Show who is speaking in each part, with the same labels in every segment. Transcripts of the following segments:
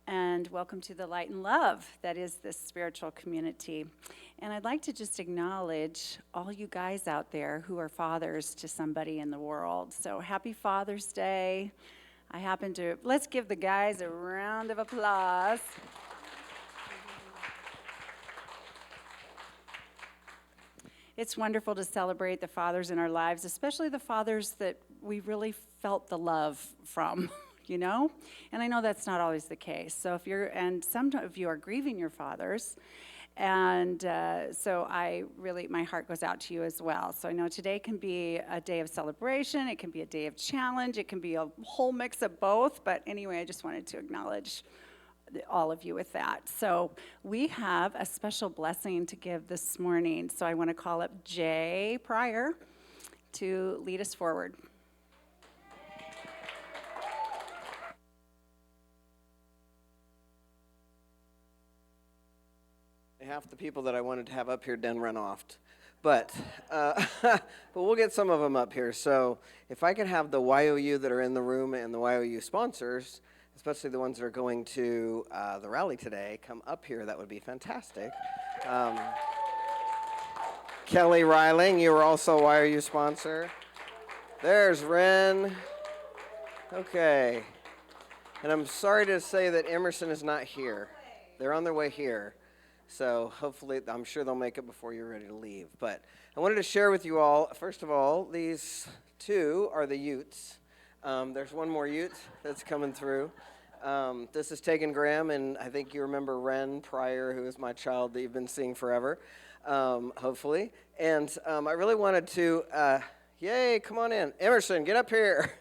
Speaker 1: And welcome to the light and love that is this spiritual community. And I'd like to just acknowledge all you guys out there who are fathers to somebody in the world. So happy Father's Day. Let's give the guys a round of applause. It's wonderful to celebrate the fathers in our lives, especially the fathers that we really felt the love from. You know? And I know that's not always the case. So some of you are grieving your fathers. And so my heart goes out to you as well. So I know today can be a day of celebration. It can be a day of challenge. It can be a whole mix of both. But anyway, I just wanted to acknowledge all of you with that. So we have a special blessing to give this morning. So I want to call up Jay Pryor to lead us forward.
Speaker 2: Half the people that I wanted to have up here done run off. But we'll get some of them up here. So if I could have the YOU that are in the room and the YOU sponsors, especially the ones that are going to the rally today, come up here, that would be fantastic. Kelly Riling, you are also a YOU sponsor. There's Ren. Okay. And I'm sorry to say that Emerson is not here. They're on their way here. So hopefully, I'm sure they'll make it before you're ready to leave. But I wanted to share with you all, first of all, these two are the Utes. There's one more Ute that's coming through. This is Tegan Graham, and I think you remember Ren Pryor, who is my child that you've been seeing forever, hopefully. And I really wanted to, yay, come on in. Emerson, get up here.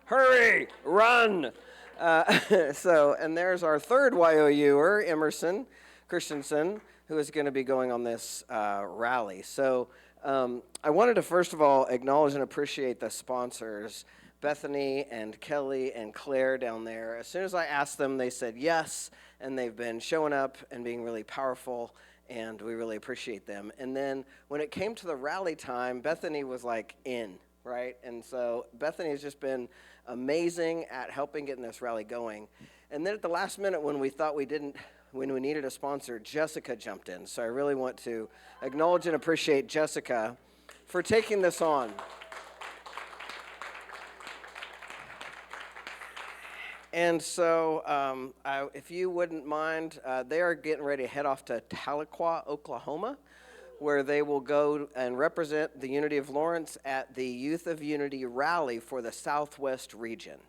Speaker 2: Hurry, run. And there's our third YOUer, Emerson Christensen, who is going to be going on this rally. So I wanted to first of all acknowledge and appreciate the sponsors, Bethany and Kelly and Claire down there. As soon as I asked them, they said yes, and they've been showing up and being really powerful, and we really appreciate them. And then when it came to the rally time, Bethany was like in, right? And so Bethany has just been amazing at helping getting this rally going. And then at the last minute when we needed a sponsor, Jessica jumped in. So I really want to acknowledge and appreciate Jessica for taking this on. And so if you wouldn't mind, they are getting ready to head off to Tahlequah, Oklahoma, where they will go and represent the Unity of Lawrence at the Youth of Unity rally for the Southwest region.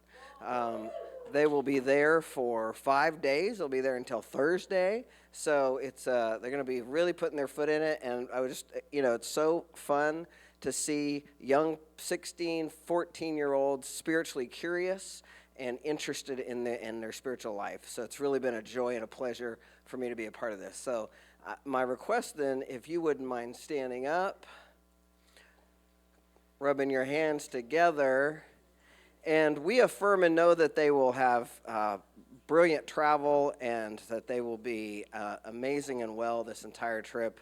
Speaker 2: They will be there for 5 days. They'll be there until Thursday. So they're going to be really putting their foot in it. And I was just, it's so fun to see young 16, 14-year-olds spiritually curious and interested in their spiritual life. So it's really been a joy and a pleasure for me to be a part of this. So my request then, if you wouldn't mind standing up, rubbing your hands together, and we affirm and know that they will have brilliant travel and that they will be amazing and well this entire trip.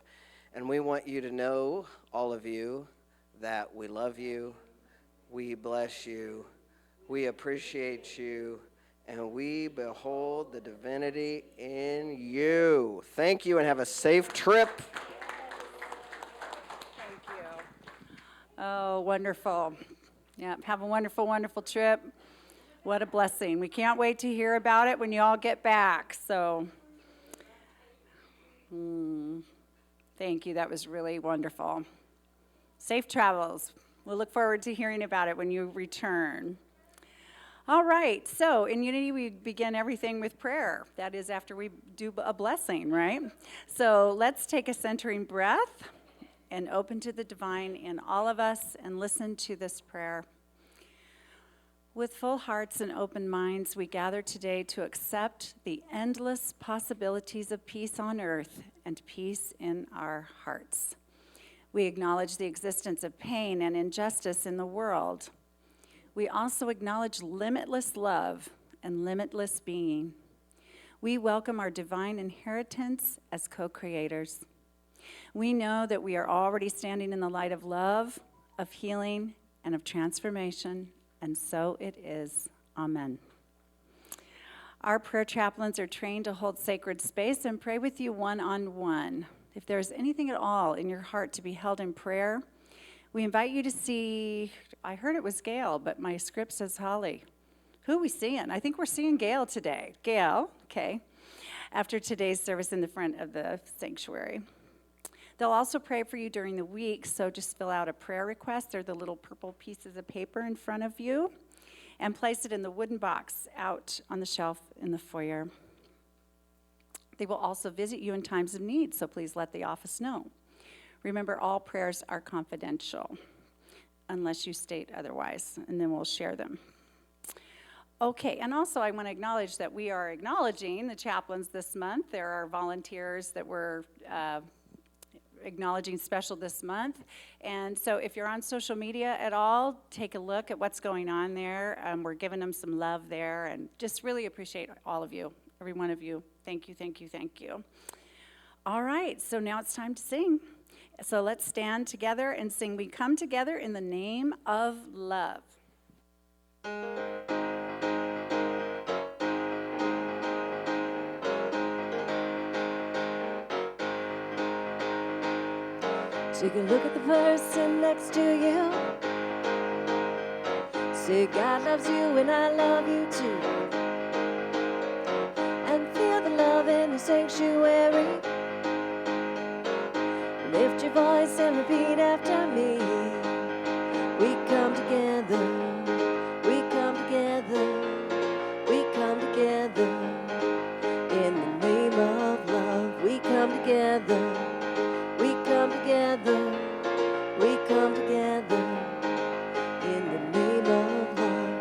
Speaker 2: And we want you to know, all of you, that we love you, we bless you, we appreciate you, and we behold the divinity in you. Thank you and have a safe trip.
Speaker 1: Thank you. Oh, wonderful. Yeah, have a wonderful, wonderful trip. What a blessing. We can't wait to hear about it when you all get back. So, thank you. That was really wonderful. Safe travels. We'll look forward to hearing about it when you return. All right. So, in Unity, we begin everything with prayer. That is after we do a blessing, right? So, let's take a centering breath and open to the divine in all of us and listen to this prayer. With full hearts and open minds, we gather today to accept the endless possibilities of peace on earth and peace in our hearts. We acknowledge the existence of pain and injustice in the world. We also acknowledge limitless love and limitless being. We welcome our divine inheritance as co-creators. We know that we are already standing in the light of love, of healing, and of transformation, and so it is. Amen. Our prayer chaplains are trained to hold sacred space and pray with you one-on-one. If there's anything at all in your heart to be held in prayer, we invite you to see, I heard it was Gail, but my script says Holly. Who are we seeing? I think we're seeing Gail today. Gail, okay, after today's service in the front of the sanctuary. They'll also pray for you during the week, so just fill out a prayer request. They're the little purple pieces of paper in front of you, and place it in the wooden box out on the shelf in the foyer. They will also visit you in times of need, so please let the office know. Remember, all prayers are confidential, unless you state otherwise, and then we'll share them. Okay, and also I want to acknowledge that we are acknowledging the chaplains this month. There are volunteers that we're acknowledging special this month. And so if you're on social media at all, take a look at what's going on there. We're giving them some love there, and just really appreciate all of you, every one of you. Thank you, thank you, thank you. All right, so now it's time to sing. So let's stand together and sing, "We Come Together in the Name of Love."
Speaker 3: Take a look at the person next to you. Say, God loves you and I love you too. And feel the love in the sanctuary. Lift your voice and repeat after me. We come together. We come together. We come together in the name of love. We come together. We come together, we come together in the name of love.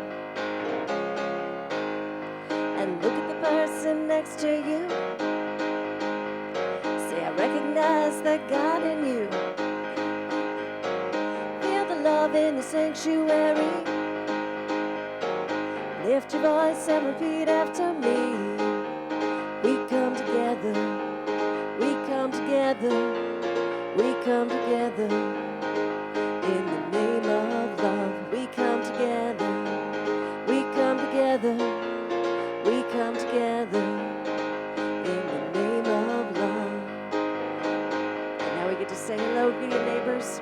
Speaker 3: And look at the person next to you. Say, I recognize that God in you. Feel the love in the sanctuary. Lift your voice and repeat after me. We come together, we come together. We come together in the name of love. We come together. We come together. We come together in the name of love. And now we get to say hello to your neighbors.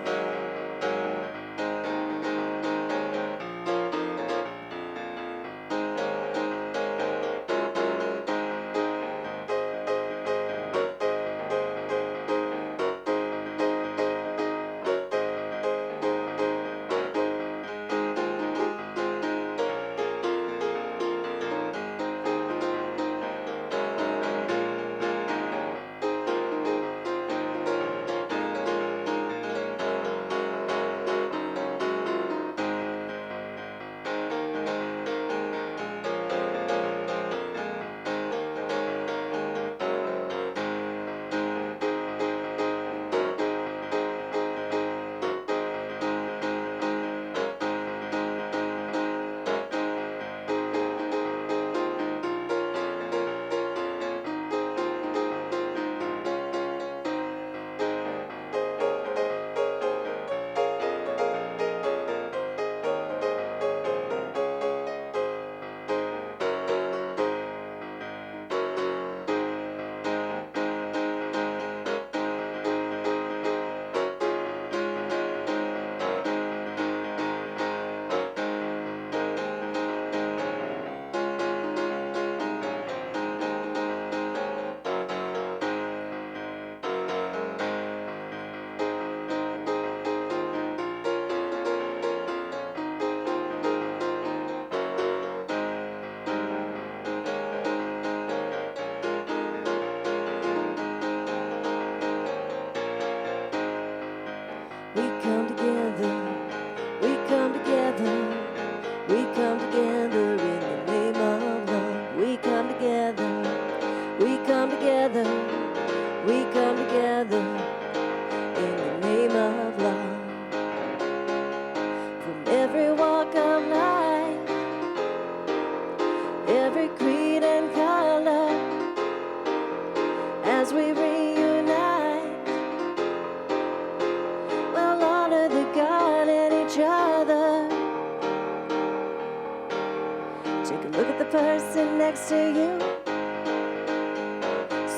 Speaker 3: Take a look at the person next to you.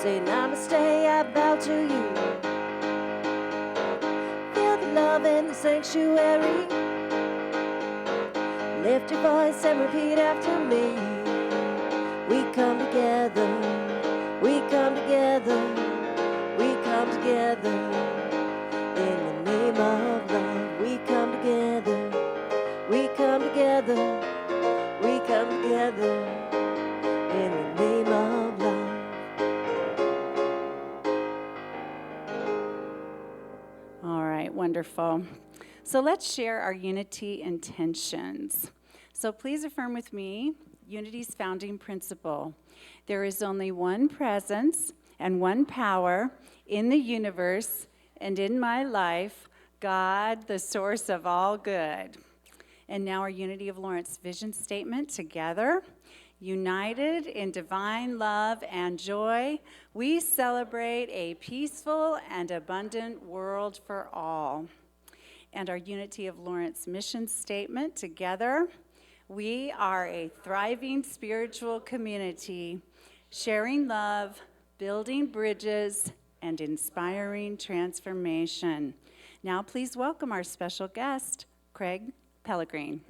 Speaker 3: say namaste, I bow to you. Feel the love in the sanctuary. Lift your voice and repeat after me. We come together, we come together, we come together. In the name of love, we come together, we come together, we come together. In the name of love.
Speaker 1: All right, wonderful. So let's share our unity intentions. So please affirm with me Unity's founding principle. There is only one presence and one power in the universe and in my life, God, the source of all good. And now our Unity of Lawrence vision statement together. United in divine love and joy, we celebrate a peaceful and abundant world for all. And our Unity of Lawrence mission statement together. We are a thriving spiritual community, sharing love, building bridges, and inspiring transformation. Now please welcome our special guest, Craig Pellegrin.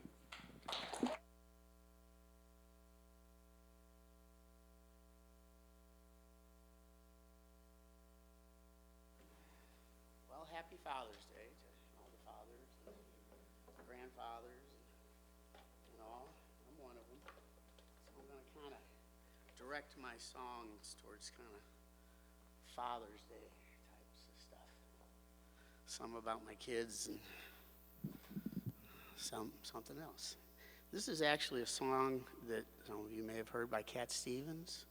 Speaker 4: Well, happy Father's Day to all the fathers and the grandfathers and all. I'm one of them. So I'm going to kind of direct my songs towards kind of Father's Day types of stuff. Some about my kids and something else. This is actually a song that some of you may have heard by Cat Stevens.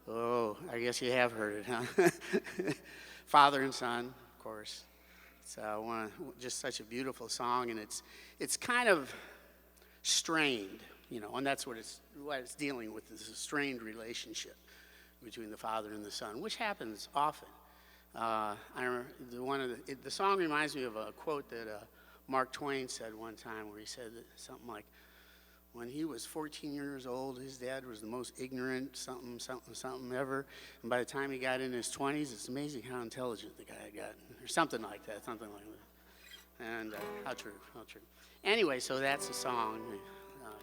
Speaker 4: Oh, I guess you have heard it, huh? Father and Son, of course. It's just such a beautiful song, and it's kind of strained, you know, and that's what it's dealing with, is a strained relationship between the Father and the Son, which happens often. The song reminds me of a quote that Mark Twain said one time, where he said something like, when he was 14 years old, his dad was the most ignorant something ever. And by the time he got in his 20s, it's amazing how intelligent the guy got, or something like that. And how true. Anyway, so that's a song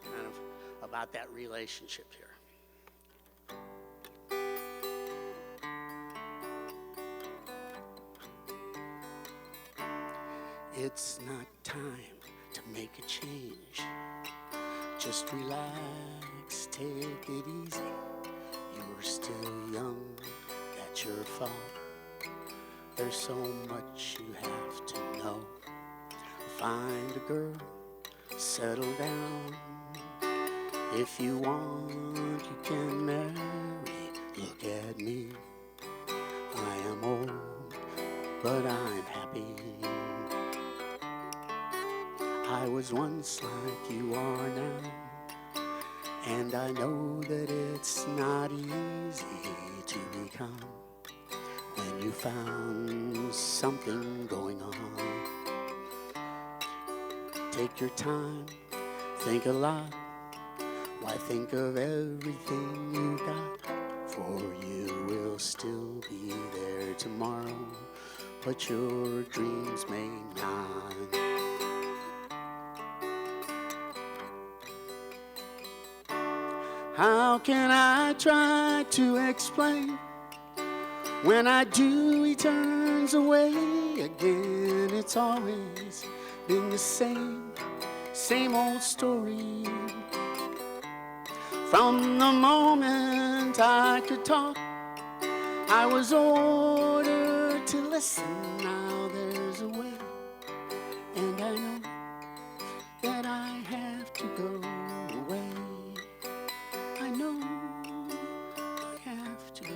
Speaker 4: kind of about that relationship here. It's not time to make a change. Just relax, take it easy. You're still young, that's your fault. There's so much you have to know. Find a girl, settle down. If you want, you can marry. Look at me, I am old, but I'm happy. I was once like you are now, and I know that it's not easy to become when you found something going on. Take your time, think a lot. Why think of everything you got? For you will still be there tomorrow, but your dreams may not. How can I try to explain? When I do, he turns away again. It's always been the same old story. From the moment I could talk, I was ordered to listen. Now there's a way, and I know that I have to go away. I know I have to go.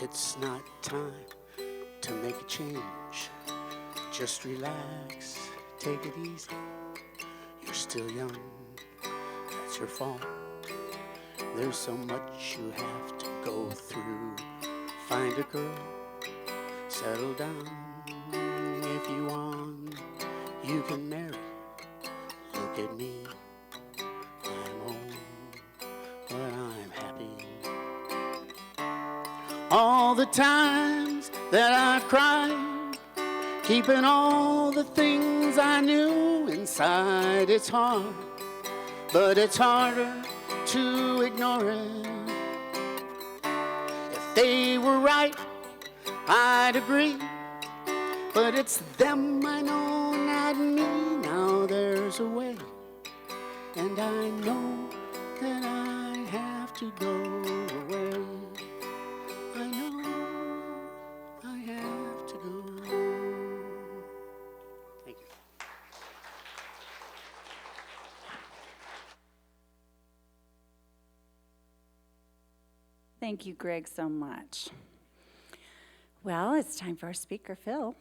Speaker 4: It's not time to make a change. Just relax, take it easy. You're still young, that's your fault. There's so much you have to go through. Find a girl, settle down. If you want, you can marry. Look at me, I'm old, but I'm happy. All the times that I've cried, keeping all the things I knew inside, it's hard, but it's harder to ignore it. If they were right, I'd agree, but it's them I know, not me. Now there's a way, and I know that I have to go away. I know I have to go. Thank you.
Speaker 1: Thank you, Greg, so much. Well, it's time for our speaker, Phil.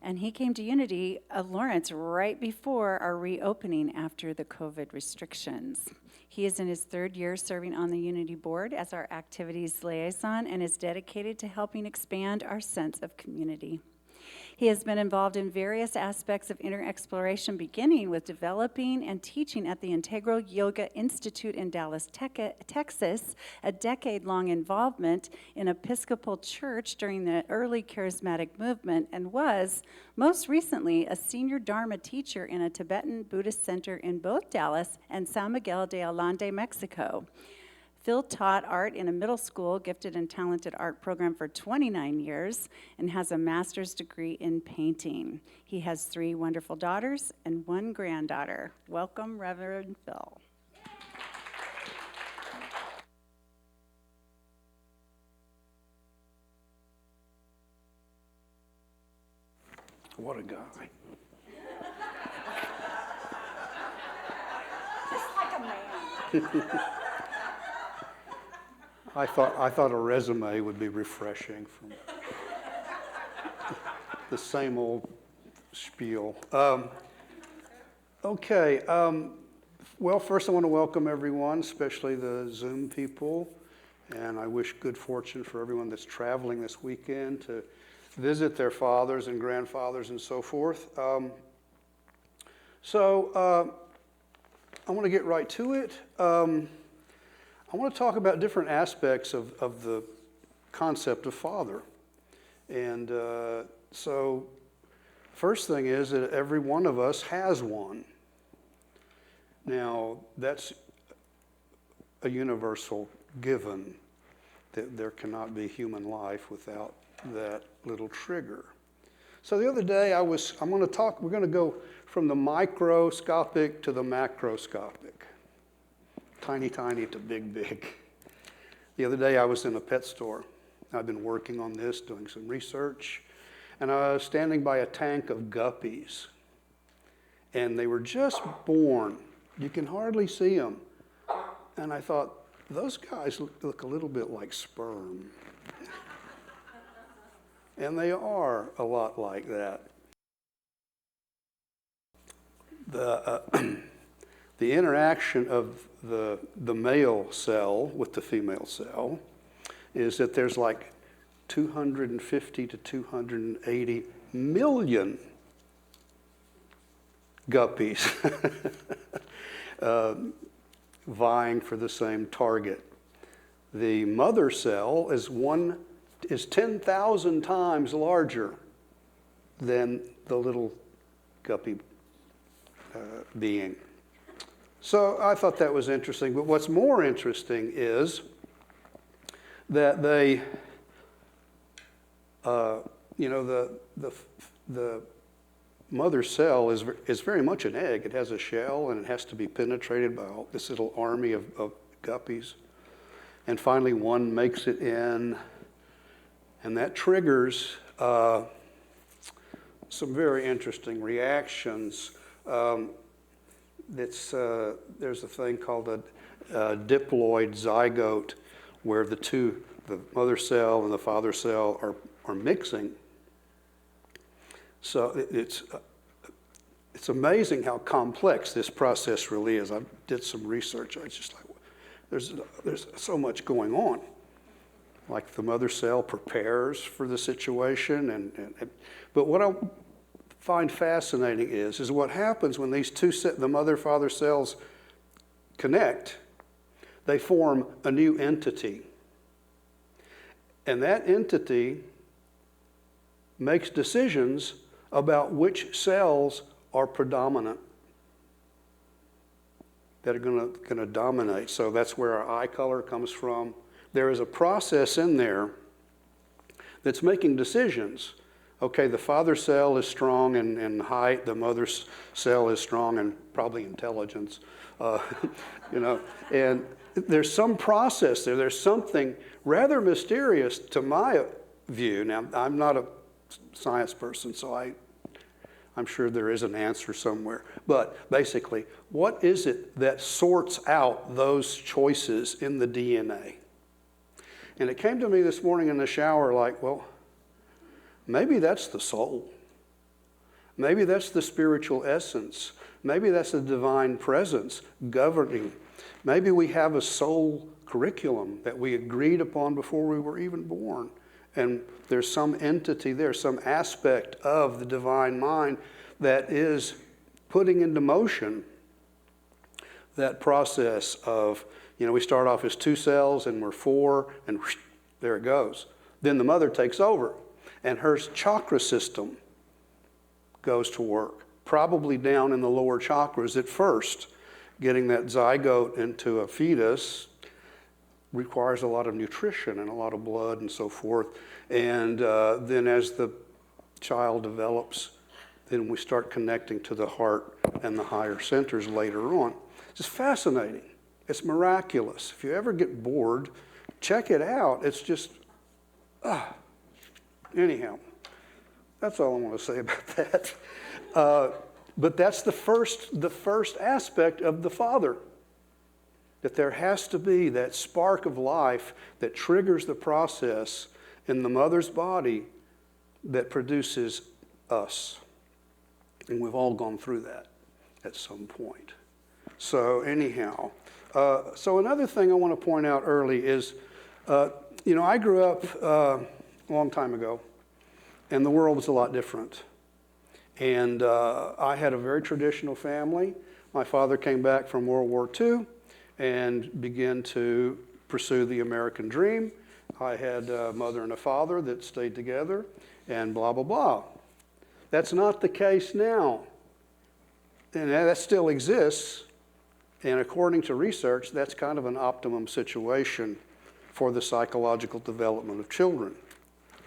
Speaker 1: And he came to Unity Lawrence right before our reopening after the COVID restrictions. He is in his third year serving on the Unity Board as our activities liaison and is dedicated to helping expand our sense of community. He has been involved in various aspects of inner exploration, beginning with developing and teaching at the Integral Yoga Institute in Dallas, Texas, a decade-long involvement in Episcopal Church during the early charismatic movement, and was, most recently, a senior Dharma teacher in a Tibetan Buddhist center in both Dallas and San Miguel de Allende, Mexico. Phil taught art in a middle school gifted and talented art program for 29 years and has a master's degree in painting. He has 3 wonderful daughters and 1 granddaughter. Welcome, Reverend Phil.
Speaker 5: What a guy.
Speaker 1: Just like a man.
Speaker 5: I thought a resume would be refreshing from the same old spiel. Okay. Well, first I want to welcome everyone, especially the Zoom people, and I wish good fortune for everyone that's traveling this weekend to visit their fathers and grandfathers and so forth. I want to get right to it. I want to talk about different aspects of the concept of father. And so first thing is that every one of us has one. Now, that's a universal given, that there cannot be human life without that little trigger. So the other day we're going to go from the microscopic to the macroscopic. Tiny, tiny to big, big. The other day I was in a pet store. I've been working on this, doing some research, and I was standing by a tank of guppies. And they were just born. You can hardly see them. And I thought, those guys look a little bit like sperm. And they are a lot like that. The interaction of the male cell with the female cell is that there's like 250 to 280 million guppies vying for the same target. The mother cell is 10,000 times larger than the little guppy being. So I thought that was interesting. But what's more interesting is that they, the mother cell is very much an egg. It has a shell, and it has to be penetrated by this little army of guppies. And finally, one makes it in, and that triggers some very interesting reactions. There's a thing called a diploid zygote, where the two the mother cell and the father cell are mixing. So it's amazing how complex this process really is. I did some research. I was just like, there's so much going on. Like the mother cell prepares for the situation, but what I find fascinating is what happens when these the mother-father cells connect. They form a new entity, and that entity makes decisions about which cells are predominant, that are going to dominate. So that's where our eye color comes from. There is a process in there that's making decisions. Okay, the father cell is strong in height, the mother cell is strong in probably intelligence, and there's some process there. There's something rather mysterious to my view. Now, I'm not a science person, so I'm sure there is an answer somewhere. But basically, what is it that sorts out those choices in the DNA? And it came to me this morning in the shower like, well, maybe that's the soul. Maybe that's the spiritual essence. Maybe that's the divine presence governing. Maybe we have a soul curriculum that we agreed upon before we were even born. And there's some entity there, some aspect of the divine mind that is putting into motion that process of, we start off as 2 cells and we're 4, and whoosh, there it goes. Then the mother takes over, and her chakra system goes to work, probably down in the lower chakras at first. Getting that zygote into a fetus requires a lot of nutrition and a lot of blood and so forth. And then as the child develops, then we start connecting to the heart and the higher centers later on. It's just fascinating. It's miraculous. If you ever get bored, check it out. It's just, anyhow, that's all I want to say about that. But that's the first aspect of the Father. That there has to be that spark of life that triggers the process in the mother's body that produces us. And we've all gone through that at some point. So anyhow, so another thing I want to point out early is, I grew up a long time ago, and the world was a lot different. And I had a very traditional family. My father came back from World War II and began to pursue the American dream. I had a mother and a father that stayed together, and blah, blah, blah. That's not the case now. And that still exists. And according to research, that's kind of an optimum situation for the psychological development of children.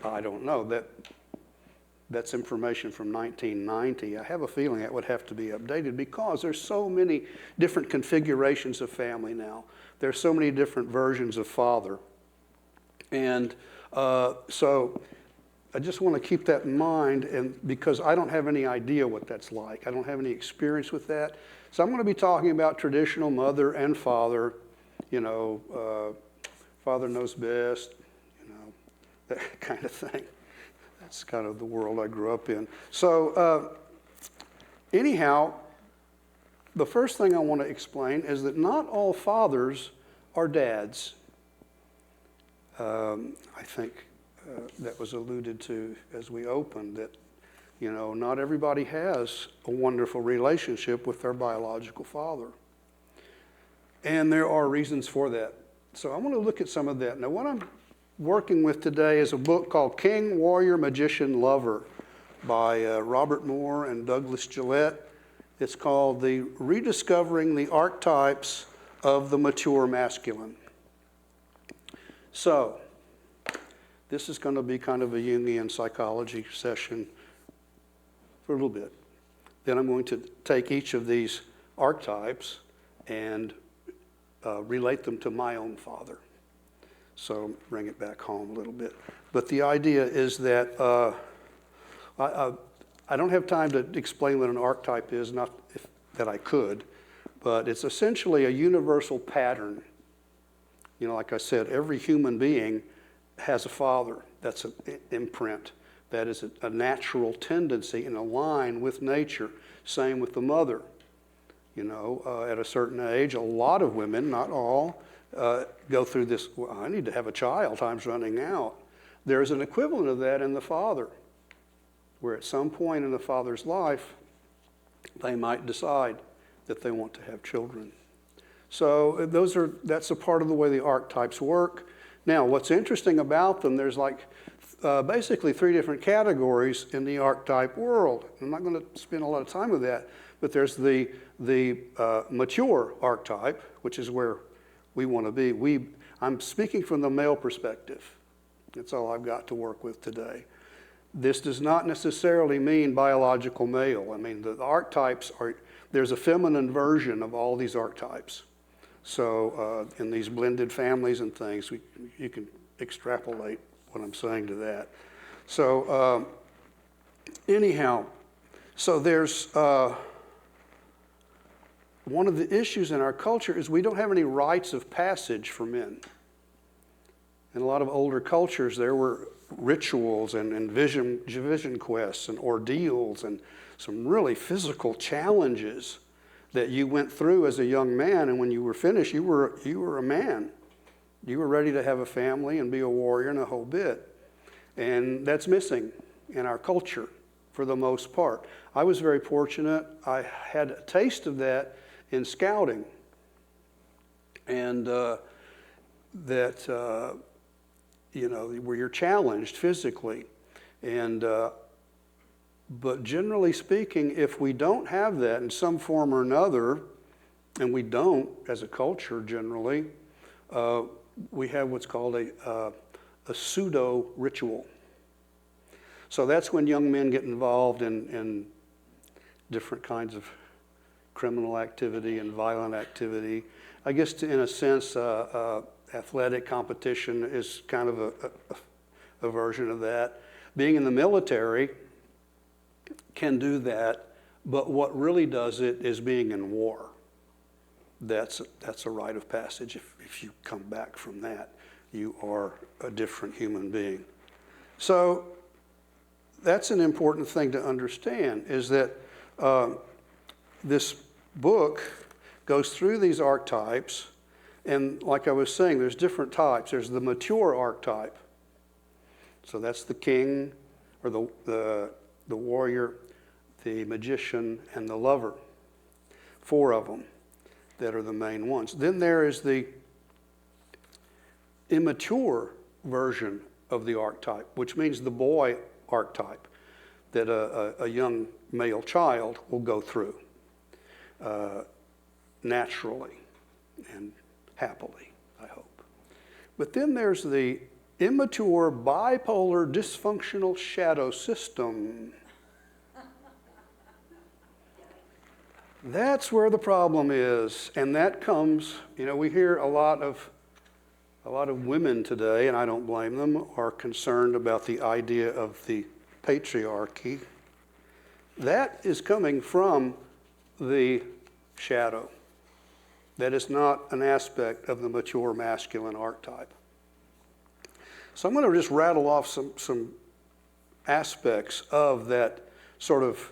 Speaker 5: I don't know. That's information from 1990. I have a feeling that would have to be updated because there's so many different configurations of family now. There's so many different versions of father. And so I just want to keep that in mind, and because I don't have any idea what that's like. I don't have any experience with that. So I'm going to be talking about traditional mother and father, father knows best, that kind of thing. That's kind of the world I grew up in. So anyhow, the first thing I want to explain is that not all fathers are dads. I think that was alluded to as we opened, that not everybody has a wonderful relationship with their biological father. And there are reasons for that. So I want to look at some of that. Now, what I'm working with today is a book called King, Warrior, Magician, Lover by Robert Moore and Douglas Gillette. It's called the Rediscovering the Archetypes of the Mature Masculine. So this is going to be kind of a Jungian psychology session for a little bit. Then I'm going to take each of these archetypes and relate them to my own father. So bring it back home a little bit. But the idea is that I don't have time to explain what an archetype is, not that I could, but it's essentially a universal pattern. Like I said, every human being has a father. That's an imprint. That is a natural tendency in a line with nature. Same with the mother. You know, at a certain age, a lot of women, not all, go through this, well, I need to have a child, time's running out. There's an equivalent of that in the father, where at some point in the father's life, they might decide that they want to have children. So that's a part of the way the archetypes work. Now, what's interesting about them, there's like basically 3 different categories in the archetype world. I'm not going to spend a lot of time with that, but there's the mature archetype, which is where we want to be. I'm speaking from the male perspective. That's all I've got to work with today. This does not necessarily mean biological male. I mean, the archetypes there's a feminine version of all these archetypes. So in these blended families and things, you can extrapolate what I'm saying to that. So anyhow, so there's one of the issues in our culture is we don't have any rites of passage for men. In a lot of older cultures, there were rituals and vision quests and ordeals and some really physical challenges that you went through as a young man, and when you were finished, you were a man. You were ready to have a family and be a warrior and a whole bit. And that's missing in our culture for the most part. I was very fortunate. I had a taste of that in scouting. And where you're challenged physically. And but generally speaking, if we don't have that in some form or another, and we don't as a culture generally, we have what's called a pseudo ritual. So that's when young men get involved in different kinds of criminal activity and violent activity. I guess in a sense, athletic competition is kind of a version of that. Being in the military can do that, but what really does it is being in war. That's a rite of passage. If you come back from that, you are a different human being. So that's an important thing to understand, is that this book goes through these archetypes, and like I was saying, there's different types. There's the mature archetype. So that's the king, or the warrior, the magician, and the lover. 4 of them that are the main ones. Then there is the immature version of the archetype, which means the boy archetype that a young male child will go through naturally and happily, I hope. But then there's the immature, bipolar, dysfunctional shadow system. That's where the problem is, and that comes, we hear a lot of women today, and I don't blame them, are concerned about the idea of the patriarchy. That is coming from the shadow. That is not an aspect of the mature masculine archetype. So I'm going to just rattle off some aspects of that sort of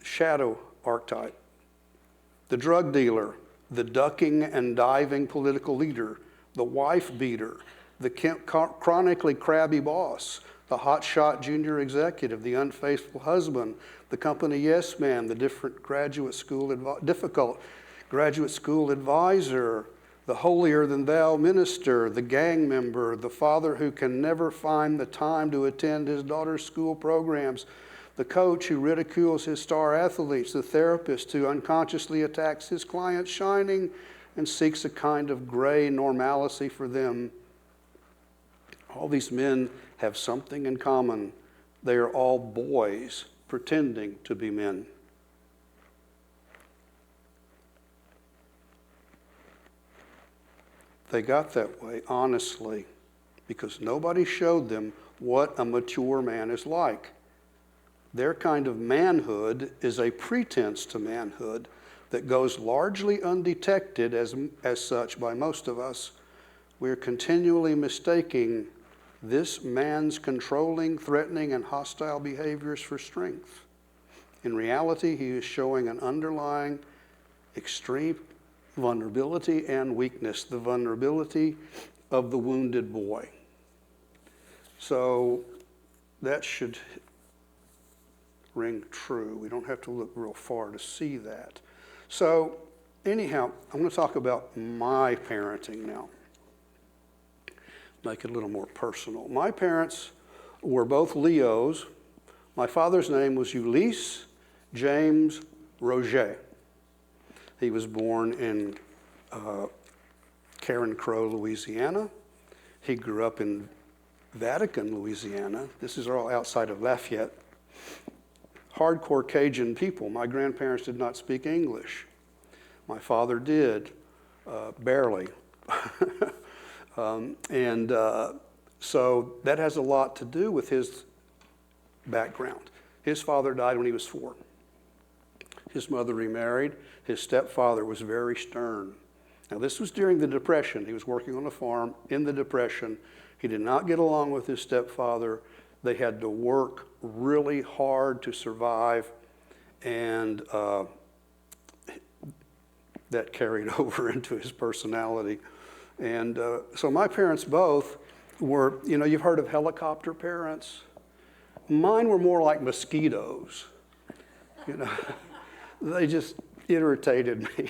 Speaker 5: shadow archetype. The drug dealer, the ducking and diving political leader, the wife beater, the chronically crabby boss, the hotshot junior executive, the unfaithful husband, the company yes man, the difficult graduate school advisor, the holier-than-thou minister, the gang member, the father who can never find the time to attend his daughter's school programs, the coach who ridicules his star athletes, the therapist who unconsciously attacks his clients' shining and seeks a kind of gray normalcy for them. All these men have something in common. They are all boys pretending to be men. They got that way, honestly, because nobody showed them what a mature man is like. Their kind of manhood is a pretense to manhood that goes largely undetected as such by most of us, We're continually mistaking this man's controlling, threatening, and hostile behaviors for strength. In reality, he is showing an underlying extreme vulnerability and weakness, the vulnerability of the wounded boy. So that should ring true. We don't have to look real far to see that. So anyhow, I'm going to talk about my parenting now. Make it a little more personal. My parents were both Leos. My father's name was Ulysses James Roget. He was born in Karen Crow, Louisiana. He grew up in Vatican, Louisiana. This is all outside of Lafayette. Hardcore Cajun people. My grandparents did not speak English. My father did, barely. So that has a lot to do with his background. His father died when he was 4. His mother remarried. His stepfather was very stern. Now, this was during the Depression. He was working on a farm in the Depression. He did not get along with his stepfather. They had to work really hard to survive, and that carried over into his personality. And so my parents both were, you've heard of helicopter parents. Mine were more like mosquitoes. They just irritated me.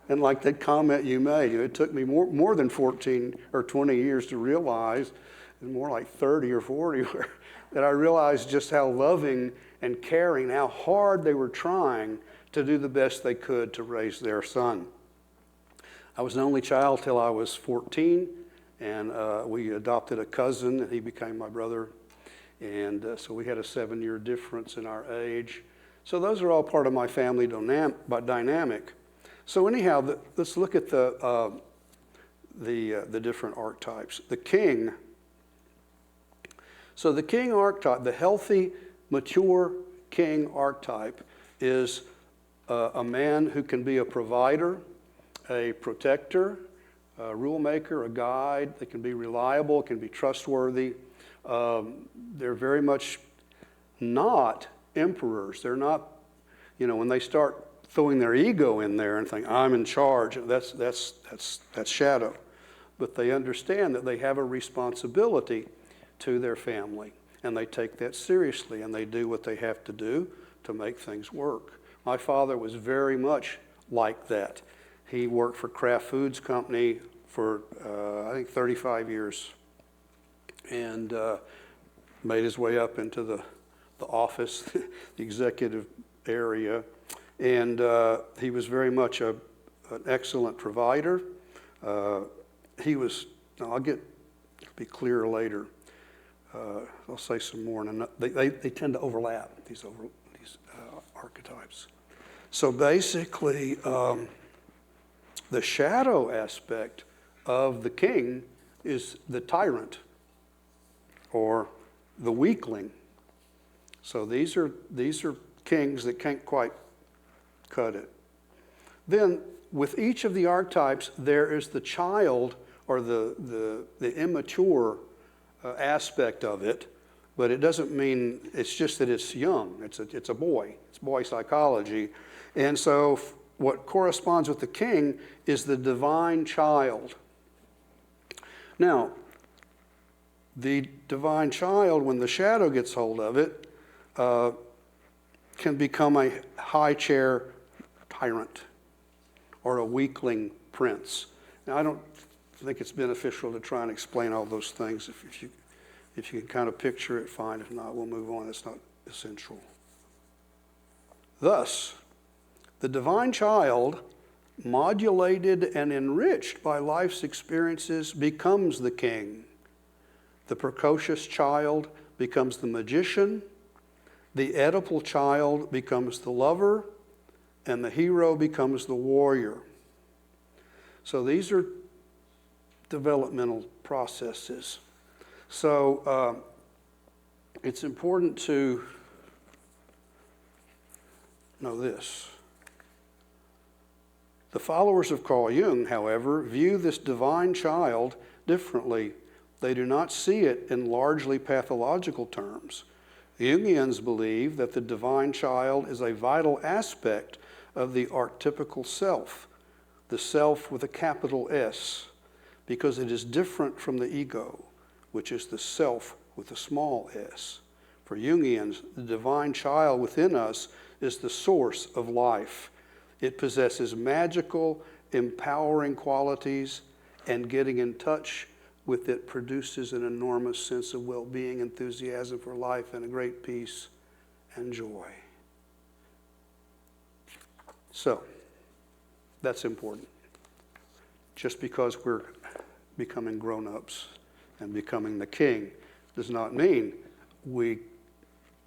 Speaker 5: And like that comment you made, it took me more than 14 or 20 years to realize, and more like 30 or 40, that I realized just how loving and caring, how hard they were trying to do the best they could to raise their son. I was an only child till I was 14, and we adopted a cousin, and he became my brother. And so we had a 7-year difference in our age. So those are all part of my family dynamic. So anyhow, let's look at the different archetypes. The king. So the king archetype, the healthy, mature king archetype, is a man who can be a provider, a protector, a rule maker, a guide. They can be reliable, can be trustworthy. They're very much not emperors. They're not, when they start throwing their ego in there and think, I'm in charge, that's shadow. But they understand that they have a responsibility to their family, and they take that seriously, and they do what they have to do to make things work. My father was very much like that. He worked for Kraft Foods Company for, I think, 35 years, and made his way up into the office, the executive area. And he was very much an excellent provider. He was, I'll be clearer later. I'll say some more. And they tend to overlap, these archetypes. So basically, the shadow aspect of the king is the tyrant or the weakling. So these are kings that can't quite cut it. Then with each of the archetypes, there is the child or the immature aspect of it, but it doesn't mean, it's just that it's young. It's a boy. It's boy psychology. And so what corresponds with the king is the divine child. Now, the divine child, when the shadow gets hold of it, can become a high chair tyrant or a weakling prince. Now, I don't think it's beneficial to try and explain all those things. If you can kind of picture it, fine. If not, we'll move on. It's not essential. Thus, the divine child, modulated and enriched by life's experiences, becomes the king. The precocious child becomes the magician. The Oedipal child becomes the lover, and the hero becomes the warrior. So these are developmental processes. So it's important to know this. The followers of Carl Jung, however, view this divine child differently. They do not see it in largely pathological terms. Jungians believe that the divine child is a vital aspect of the archetypical self, the self with a capital S, because it is different from the ego, which is the self with a small s. For Jungians, the divine child within us is the source of life. It possesses magical, empowering qualities, and getting in touch with it produces an enormous sense of well-being, enthusiasm for life, and a great peace and joy. So, that's important. Just because we're becoming grown-ups and becoming the king does not mean we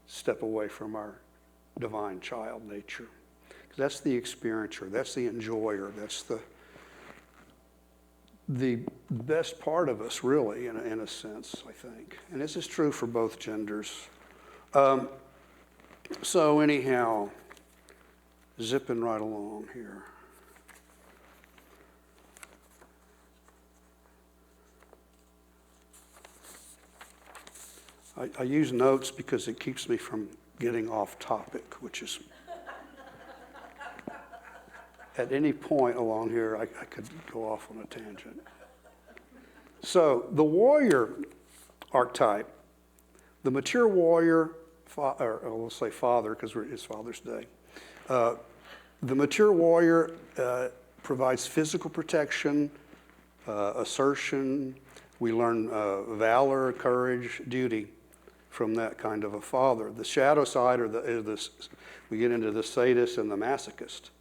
Speaker 5: step away from our divine child nature. That's the experiencer, that's the enjoyer, that's the best part of us, really, in a sense, I think. And this is true for both genders. So anyhow, zipping right along here. I use notes because it keeps me from getting off topic, which is at any point along here, I could go off on a tangent. So the warrior archetype, the mature warrior, or we'll say father because it's Father's Day. The mature warrior provides physical protection, assertion. We learn valor, courage, duty from that kind of a father. The shadow side, we get into the sadist and the masochist.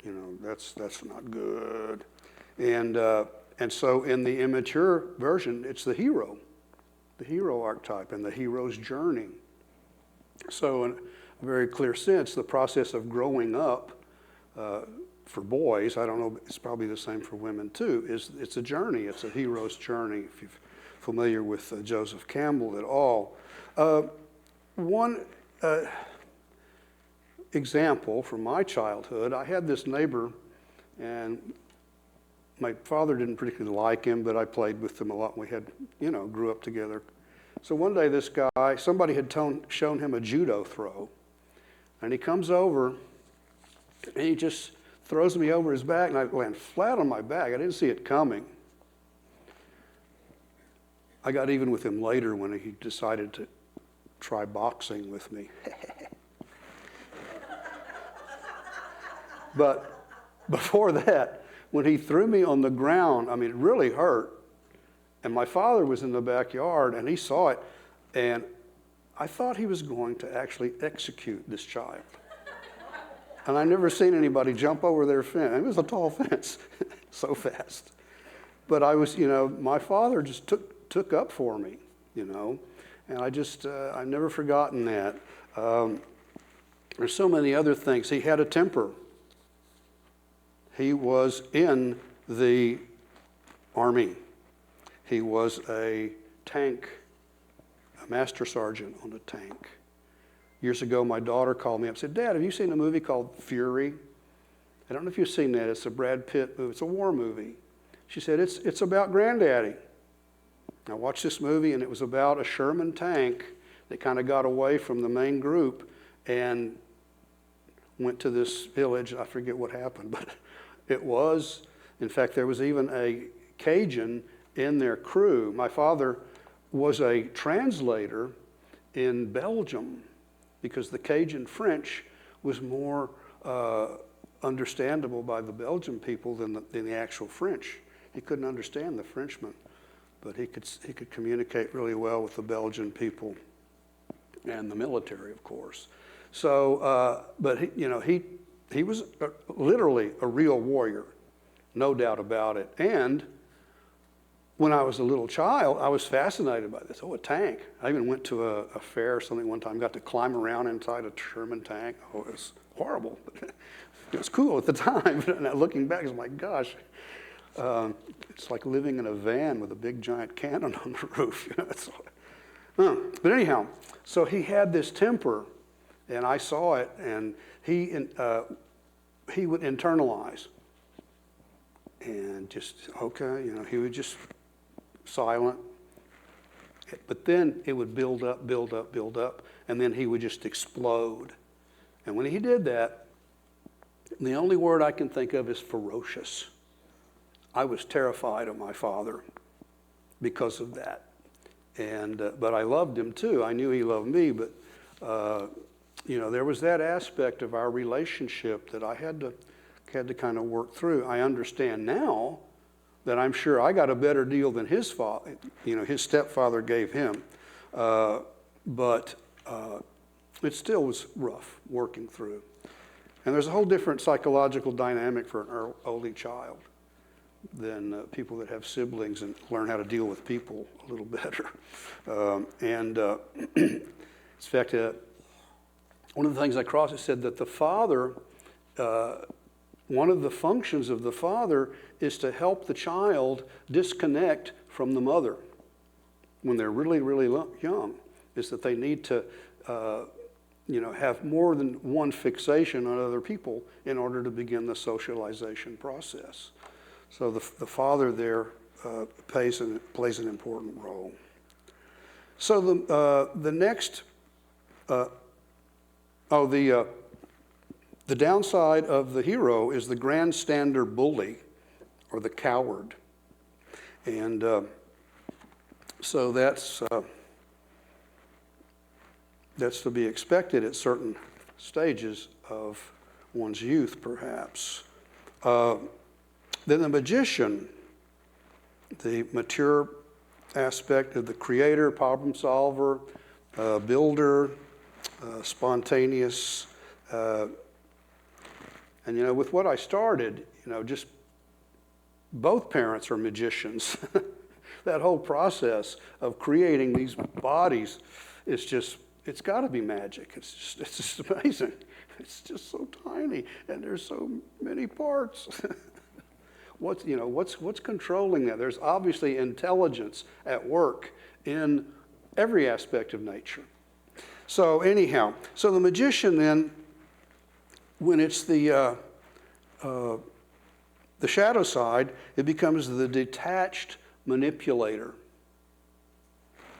Speaker 5: You know, that's not good. And so in the immature version, it's the hero archetype and the hero's journey. So in a very clear sense, the process of growing up for boys, I don't know, it's probably the same for women too, it's a journey. It's a hero's journey, if you're familiar with Joseph Campbell at all. One example from my childhood, I had this neighbor, and my father didn't particularly like him, but I played with him a lot. We had, grew up together. So one day this guy, somebody had shown him a judo throw, and he comes over, and he just throws me over his back, and I land flat on my back. I didn't see it coming. I got even with him later when he decided to try boxing with me. But before that, when he threw me on the ground, I mean, it really hurt. And my father was in the backyard, and he saw it, and I thought he was going to actually execute this child. And I've never seen anybody jump over their fence. It was a tall fence, so fast. But I was, my father just took up for me, and I've never forgotten that. There's so many other things. He had a temper. He was in the Army. He was a tank, a master sergeant on a tank. Years ago, my daughter called me up and said, "Dad, have you seen a movie called Fury?" I don't know if you've seen that. It's a Brad Pitt movie. It's a war movie. She said, it's about Granddaddy. I watched this movie, and it was about a Sherman tank that kind of got away from the main group and went to this village. I forget what happened, but it was, in fact, there was even a Cajun in their crew. My father was a translator in Belgium because the Cajun French was more understandable by the Belgian people than the actual French. He couldn't understand the Frenchmen, but he could communicate really well with the Belgian people and the military, of course. So, but he was literally a real warrior, no doubt about it. And when I was a little child, I was fascinated by this. Oh, a tank. I even went to a fair or something one time, got to climb around inside a Sherman tank. Oh, it was horrible, but it was cool at the time. And looking back, it's like, gosh, it's like living in a van with a big giant cannon on the roof. But anyhow, so he had this temper, and I saw it, and he would internalize. and just, okay, he would just silent. But then it would build up, build up, build up, and then he would just explode. And when he did that, the only word I can think of is ferocious. I was terrified of my father because of that. And but I loved him too. I knew he loved me, but there was that aspect of our relationship that I had to kind of work through. I understand now that I'm sure I got a better deal than his father, his stepfather gave him. But it still was rough working through. And there's a whole different psychological dynamic for an only child than people that have siblings and learn how to deal with people a little better. In fact, one of the things I crossed, it said that the father, one of the functions of the father is to help the child disconnect from the mother when they're really, really young, is that they need to have more than one fixation on other people in order to begin the socialization process. So the father there plays an important role. So the next, the downside of the hero is the grandstander bully or the coward. And so that's to be expected at certain stages of one's youth, perhaps. Then the magician, the mature aspect of the creator, problem solver, builder, spontaneous. And with what I started, just both parents are magicians. That whole process of creating these bodies is just, it's got to be magic. It's just amazing. It's just so tiny, and there's so many parts. What's controlling that? There's obviously intelligence at work in every aspect of nature. So anyhow, so the magician then, when it's the shadow side, it becomes the detached manipulator.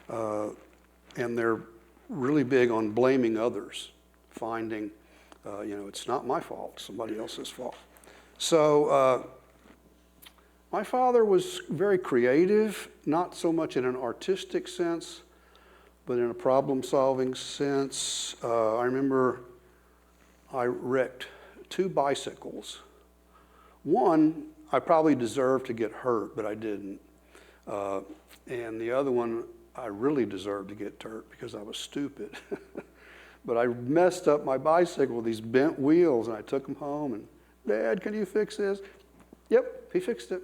Speaker 5: And they're really big on blaming others, finding, it's not my fault, somebody else's fault. So my father was very creative, not so much in an artistic sense, but in a problem-solving sense. I remember I wrecked 2 bicycles. One, I probably deserved to get hurt, but I didn't. And the other one, I really deserved to get hurt because I was stupid. But I messed up my bicycle with these bent wheels, and I took them home, and, Dad, can you fix this? Yep, he fixed it.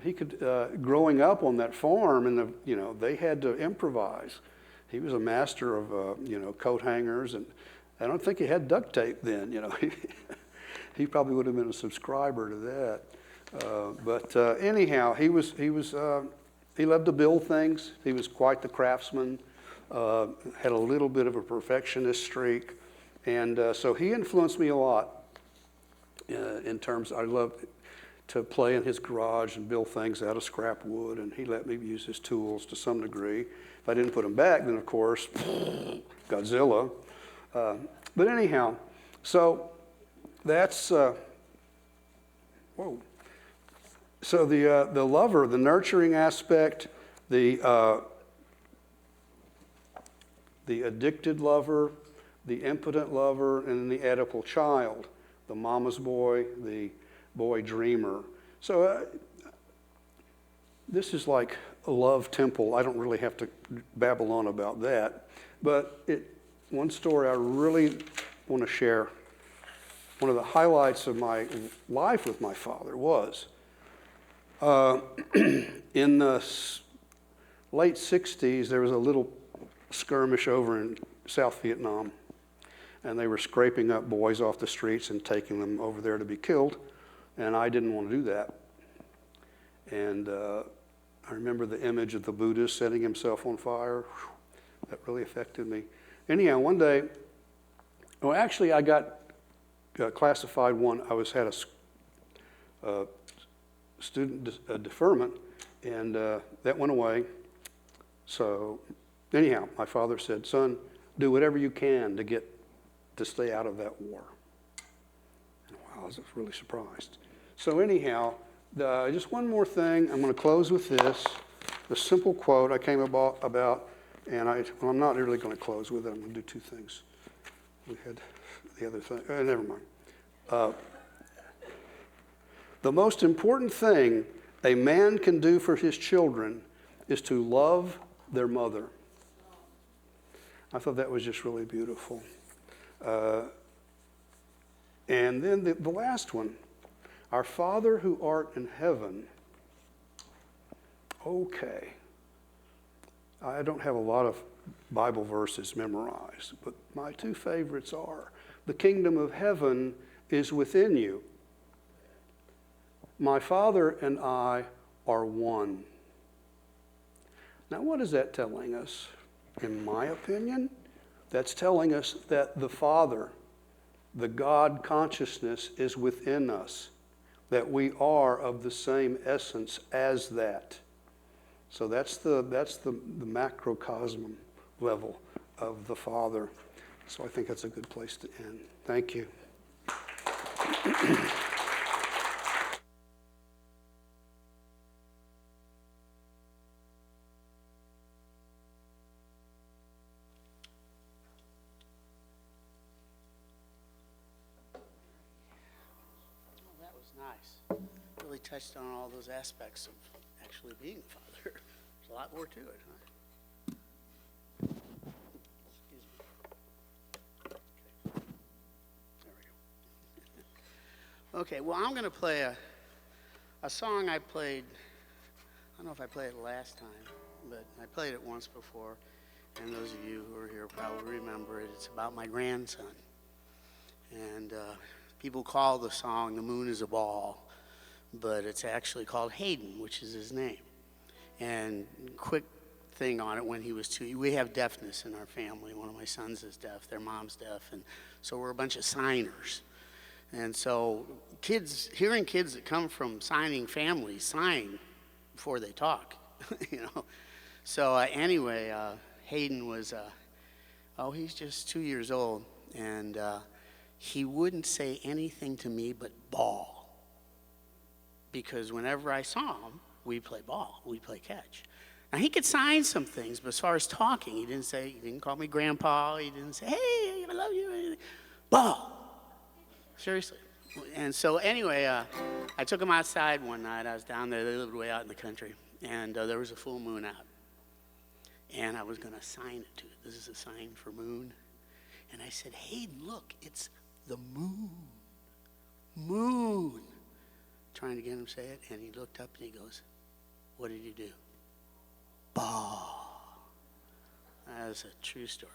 Speaker 5: He could, growing up on that farm, and they had to improvise. He was a master of, coat hangers, and I don't think he had duct tape then, He probably would have been a subscriber to that. But anyhow, he loved to build things. He was quite the craftsman, had a little bit of a perfectionist streak. And so he influenced me a lot in terms, I loved to play in his garage and build things out of scrap wood, and he let me use his tools to some degree. If I didn't put them back, then of course, Godzilla. But anyhow, so that's, whoa. So the lover, the nurturing aspect, the addicted lover, the impotent lover, and then the Oedipal child, the mama's boy, the boy dreamer. So this is like a love temple. I don't really have to babble on about that. But one story I really want to share, one of the highlights of my life with my father was in the late 60s, there was a little skirmish over in South Vietnam, and they were scraping up boys off the streets and taking them over there to be killed, and I didn't want to do that. And I remember the image of the Buddhist setting himself on fire. That really affected me. Anyhow, one day, actually I got classified one. I had a deferment, and that went away. So anyhow, my father said, son, do whatever you can to stay out of that war. And wow, I was really surprised. So anyhow, just one more thing. I'm going to close with this. The simple quote I came about, and I'm not really going to close with it. I'm going to do two things. We had the other thing. Never mind. The most important thing a man can do for his children is to love their mother. I thought that was just really beautiful. And then the last one, our Father who art in heaven. Okay. I don't have a lot of Bible verses memorized, but my two favorites are, the kingdom of heaven is within you. My Father and I are one. Now, what is that telling us? In my opinion, that's telling us that the Father, the God consciousness, is within us, that we are of the same essence as that. So that's the macrocosm level of the Father. So I think that's a good place to end. Thank you.
Speaker 4: That was nice. Really touched on all those aspects of actually being a father. There's a lot more to it, huh? Excuse me. Okay. There we go. Okay, well, I'm going to play a song I played. I don't know if I played it last time, but I played it once before. And those of you who are here probably remember it. It's about my grandson. And people call the song "The Moon is a Ball," but it's actually called Hayden, which is his name. And quick thing on it, when he was 2, we have deafness in our family. One of my sons is deaf, their mom's deaf, and so we're a bunch of signers. And so hearing kids that come from signing families sign before they talk, you know. So anyway, Hayden was, he's just 2 years old, and he wouldn't say anything to me but ball. Because whenever I saw him, we'd play ball, we'd play catch. Now he could sign some things, but as far as talking, he didn't call me grandpa, he didn't say, hey, I love you, ball. Seriously. And so anyway, I took him outside one night. I was down there, they lived way out in the country, and there was a full moon out. And I was gonna sign it to it. This is a sign for moon. And I said, Hayden, look, it's the moon. Moon. Trying to get him to say it, and he looked up and he goes, what did you do? Ball. That is a true story.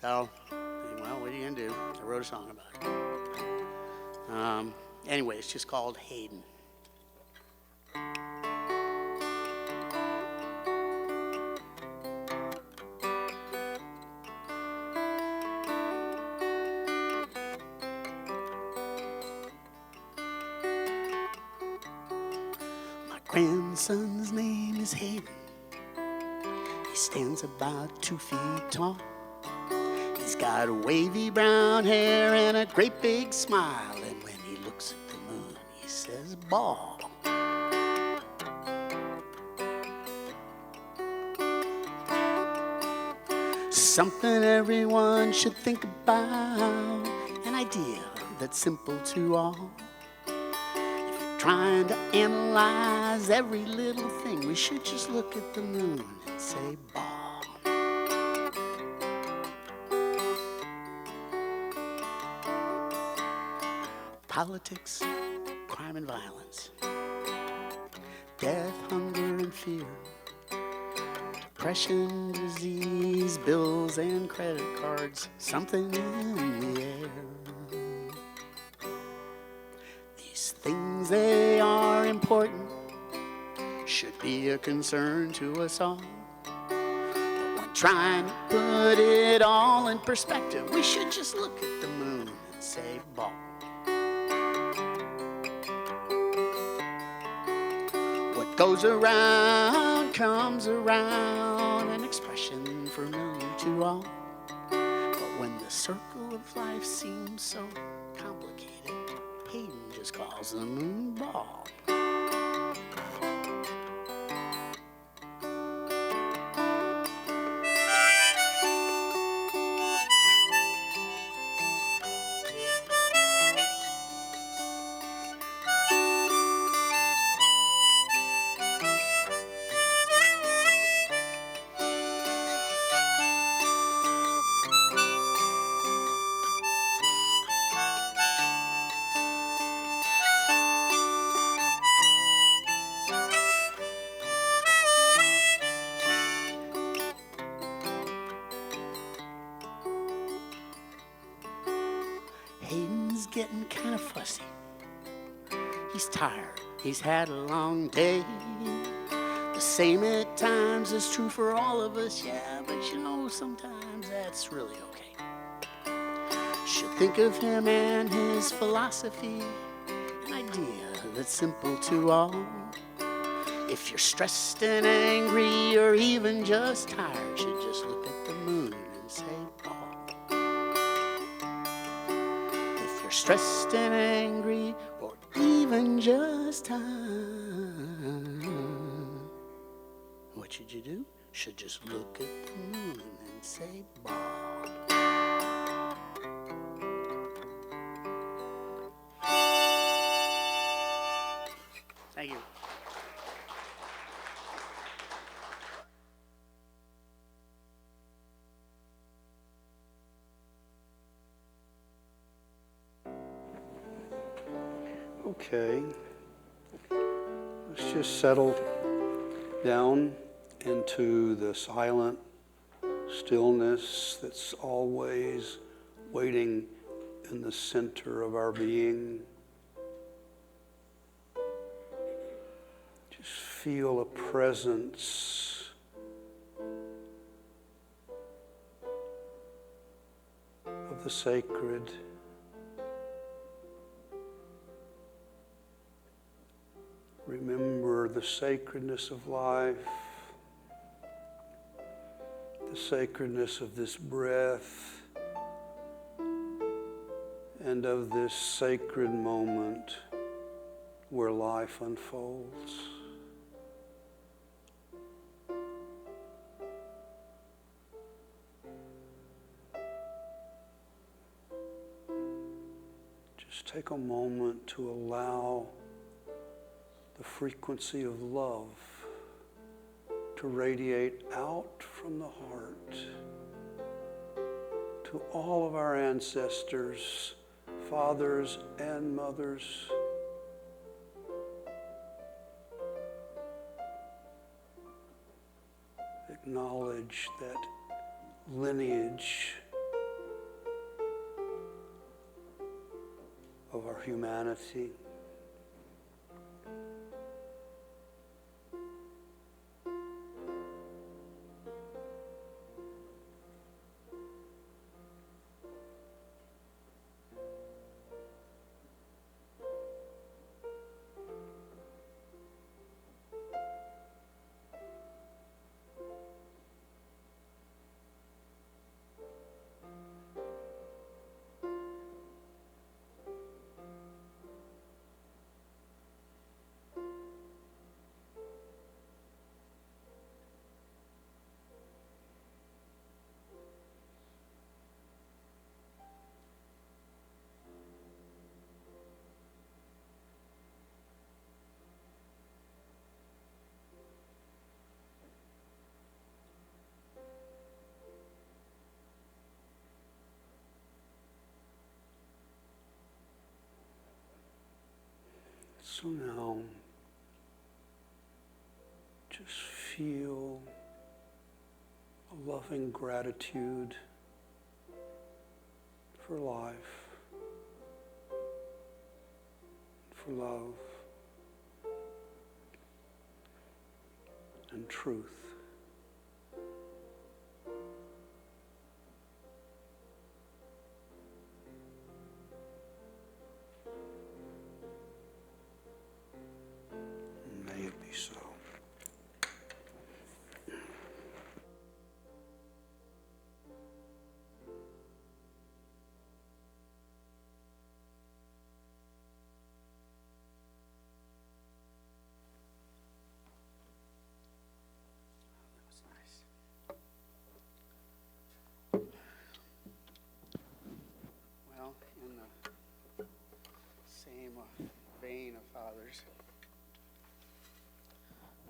Speaker 4: So, well, what are you going to do? I wrote a song about it. Anyway, it's just called Hayden. Grandson's name is Hayden. He stands about 2 feet tall. He's got wavy brown hair and a great big smile. And when he looks at the moon, he says, ball. Something everyone should think about. An idea that's simple to all. Trying to analyze every little thing, we should just look at the moon and say ball. Politics, crime and violence, death, hunger and fear, depression, disease, bills and credit cards, something in the air. Things, they are important, should be a concern to us all. But when trying to put it all in perspective, we should just look at the moon and say ball. Goes around, comes around, an expression familiar to all. But when the circle of life seems so complicated, Hayden just calls the moon ball. Hayden's getting kind of fussy. He's tired, he's had a long day. The same at times is true for all of us, yeah, but you know, sometimes that's really okay. Should think of him and his philosophy, an idea that's simple to all. If you're stressed and angry or even just tired, you just look at the moon and say, Paul. If you're stressed and angry or even just tired, what should you do? Should just look at the moon and say, Bob. Thank you.
Speaker 5: Okay. Let's just settle down into the silent stillness that's always waiting in the center of our being. Just feel a presence of the sacred. Remember the sacredness of life, the sacredness of this breath, and of this sacred moment where life unfolds. Just take a moment to allow the frequency of love to radiate out from the heart to all of our ancestors, fathers and mothers. Acknowledge that lineage of our humanity. So now, just feel a loving gratitude for life, for love, and truth. May it be so.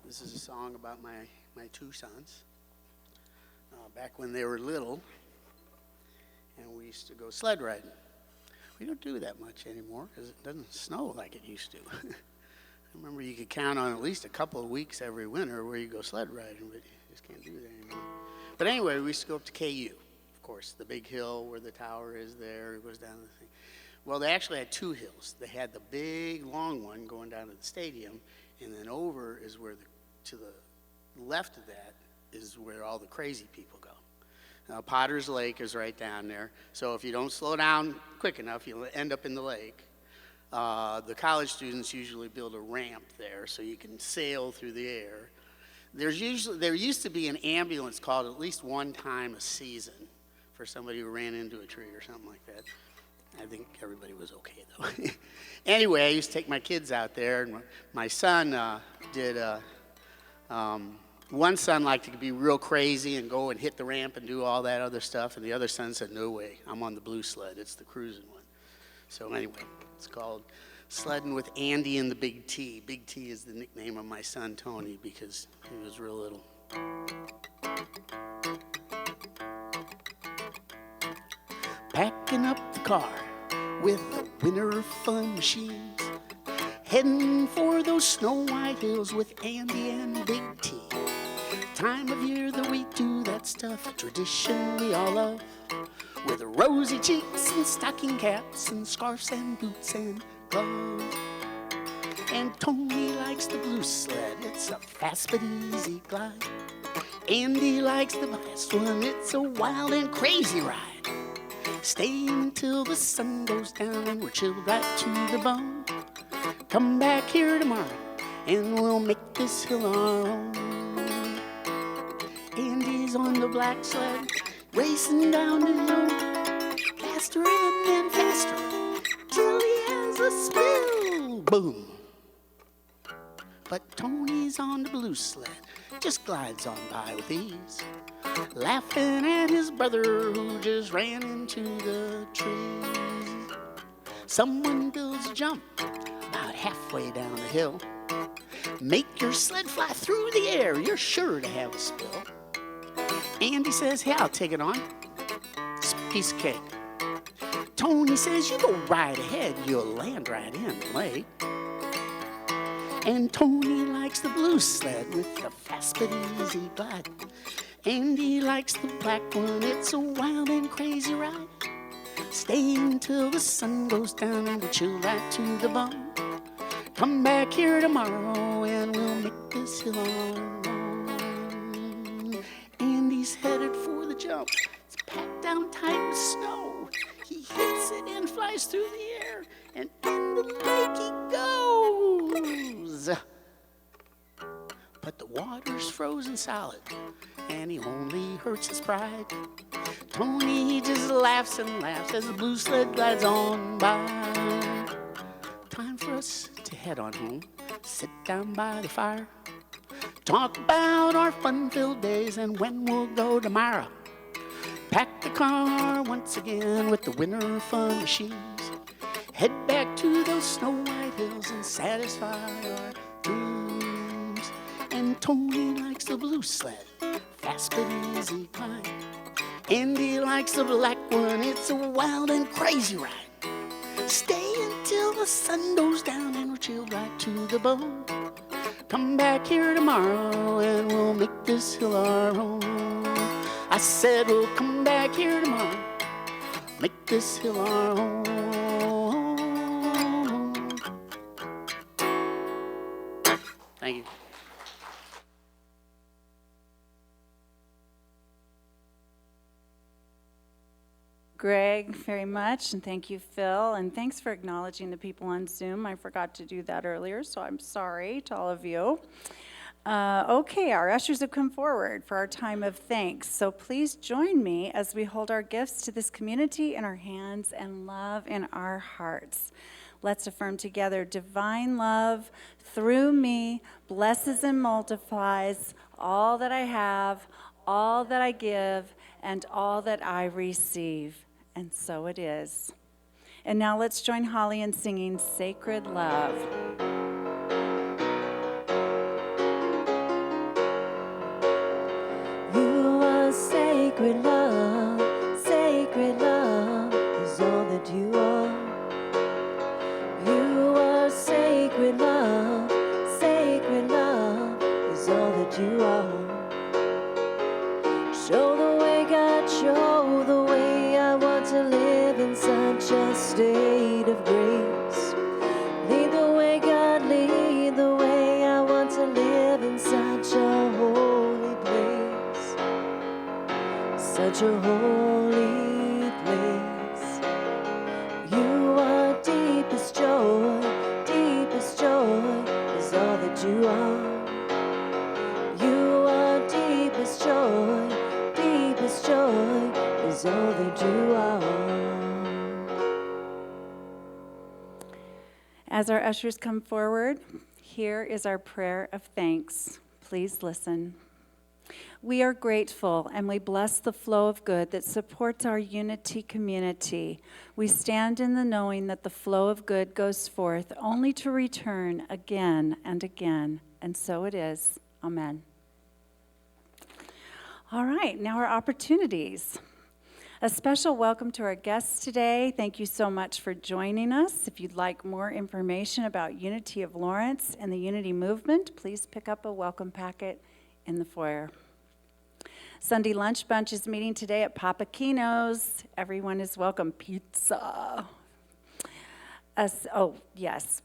Speaker 4: This is a song about my two sons. Back when they were little, and we used to go sled riding. We don't do that much anymore because it doesn't snow like it used to. I remember you could count on at least a couple of weeks every winter where you go sled riding, but you just can't do that anymore. But anyway, we used to go up to KU, of course, the big hill where the tower is there. It goes down to the thing. Well, they actually had two hills. They had the big, long one going down to the stadium, and then over is where to the left of that is where all the crazy people go. Now, Potter's Lake is right down there, so if you don't slow down quick enough, you'll end up in the lake. The college students usually build a ramp there so you can sail through the air. There used to be an ambulance called at least one time a season for somebody who ran into a tree or something like that. I think everybody was okay, though. Anyway, I used to take my kids out there, and my son did one son liked to be real crazy and go and hit the ramp and do all that other stuff, and the other son said, no way, I'm on the blue sled. It's the cruising one. So anyway, it's called Sledding with Andy and the Big T. Big T is the nickname of my son, Tony, because he was real little. Packing up the car with the winter fun machines, heading for those snow white hills with Andy and Big T. Time of year that we do that stuff, a tradition we all love, with rosy cheeks and stocking caps and scarves and boots and gloves. And Tony likes the blue sled, it's a fast but easy glide. Andy likes the last one, it's a wild and crazy ride. Stay until the sun goes down and we're chilled right to the bone. Come back here tomorrow and we'll make this hill our own. Andy's on the black sled, racing down the hill, faster and then faster, till he has a spill. Boom. But Tony's on the blue sled, just glides on by with ease, laughing at his brother who just ran into the trees. Someone builds a jump about halfway down the hill. Make your sled fly through the air, you're sure to have a spill. Andy says, hey, I'll take it on. It's a piece of cake. Tony says, you go right ahead, you'll land right in the lake. And Tony likes the blue sled with the fast but easy glide. Andy likes the black one, it's a wild and crazy ride. Stay until the sun goes down and we'll chill right to the bone. Come back here tomorrow and we'll make this hill our own. Andy's headed for the jump, it's packed down tight with snow. He hits it and flies through the air, and in the lake he goes. But the water's frozen solid, and he only hurts his pride. Tony, he just laughs and laughs as the blue sled glides on by. Time for us to head on home, sit down by the fire, talk about our fun-filled days and when we'll go tomorrow. Pack the car once again with the winter fun machines, head back to those snow white hills and satisfy our dreams. And Tony likes the blue sled, fast but easy climb. Andy likes the black one, it's a wild and crazy ride. Stay until the sun goes down and we're chilled right to the bone. Come back here tomorrow and we'll make this hill our own. I said we'll come back here tomorrow, make this hill our own. Thank you.
Speaker 1: Greg, very much, and thank you, Phil, and thanks for acknowledging the people on Zoom. I forgot to do that earlier, so I'm sorry to all of you. Okay, our ushers have come forward for our time of thanks, so please join me as we hold our gifts to this community in our hands and love in our hearts. Let's affirm together, divine love through me blesses and multiplies all that I have, all that I give, and all that I receive. And so it is. And now let's join Holly in singing Sacred Love.
Speaker 3: such a holy place. You are deepest joy is all that you are. You are deepest joy is all that you are.
Speaker 1: As our ushers come forward, here is our prayer of thanks. Please listen. We are grateful and we bless the flow of good that supports our Unity community. We stand in the knowing that the flow of good goes forth only to return again and again. And so it is. Amen. All right, now our opportunities. A special welcome to our guests today. Thank you so much for joining us. If you'd like more information about Unity of Lawrence and the Unity Movement, please pick up a welcome packet in the foyer. Sunday Lunch Bunch is meeting today at Papa Kino's. Everyone is welcome. Pizza. Oh, yes.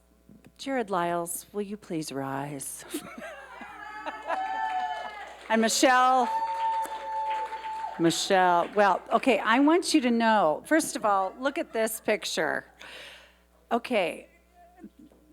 Speaker 1: Jared Lyles, will you please rise? And Michelle, well, okay, I want you to know, first of all, look at this picture. Okay,